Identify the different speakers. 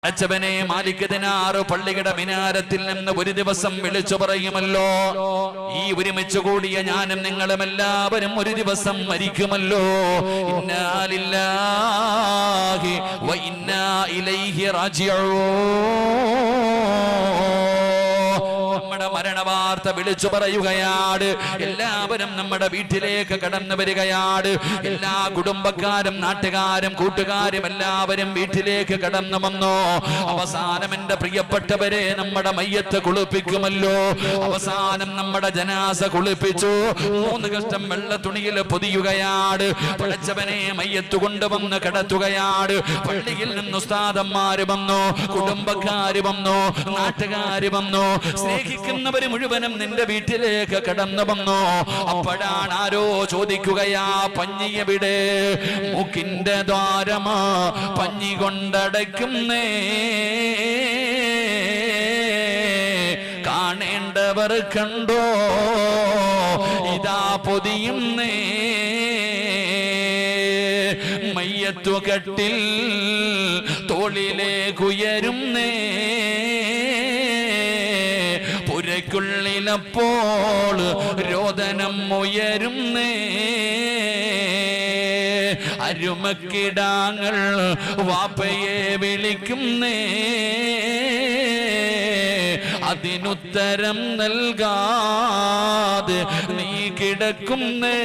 Speaker 1: അച്ചവനെ മാലിക് ദിനാർ പള്ളിയുടെ മിനാരത്തിൽ നിന്ന് ഒരു ദിവസം വിളിച്ചു പറയുമല്ലോ, ഈ ഒരുമിച്ച് കൂടിയ ഞാനും നിങ്ങളും എല്ലാവരും ഒരു ദിവസം മരിക്കുമല്ലോ. ഇന്നാ ലില്ലാഹി വ ഇന്നാ ഇലൈഹി റാജിഊൻ. നമ്മുടെ മരണവാർത്ത വിളിച്ചു പറയുകയാണ്. എല്ലാവരും നമ്മുടെ വീട്ടിലേക്ക് കടന്നു വരികയാണ്. എല്ലാ കുടുംബക്കാരും നാട്ടുകാരും കൂട്ടുകാരും എല്ലാവരും വീട്ടിലേക്ക് കടന്നു വന്നു. അവസാനം എന്റെ പ്രിയപ്പെട്ടവരെ നമ്മുടെ മയ്യത്ത് കുളിപ്പിക്കുമല്ലോ. അവസാനം നമ്മുടെ ജനാസ കുളിപ്പിച്ചു. 3 കഷ്ടം വെള്ള തുണിയിൽ പൊതിയുകയാണ്. പടച്ചവനെ മയ്യത്ത് കൊണ്ടുവന്ന് കിടത്തുകയാണ്. പള്ളിയിൽ നിന്ന് ഉസ്താദന്മാര് വന്നു, കുടുംബക്കാര് വന്നു, നാട്ടുകാര് വന്നു, സ്നേഹിക്കുന്നവര് മുഴുവനും നിന്റെ വീട്ടിലേക്ക് കടന്നു വന്നു. അപ്പോഴാണ് ആരോ ചോദിക്കുകയാ, പഞ്ഞി എവിടെ? മൂക്കിന്റെ ദ്വാരമാ പഞ്ഞി കൊണ്ടടയ്ക്കുന്നേ, കാണേണ്ടവർ കണ്ടോ ഇതാ പൊതിയുന്നേ. മയ്യത്തുകട്ടിൽ തോളിലേക്കുയരുന്നേ, പുരയ്ക്കുള്ളിലപ്പോൾ രോദനം ഉയരുന്നേ. അരുമക്കിടാങ്ങൾ വാപ്പയെ വിളിക്കുന്നേ, അതിനുത്തരം നൽകാതെ നീ കിടക്കുന്നേ.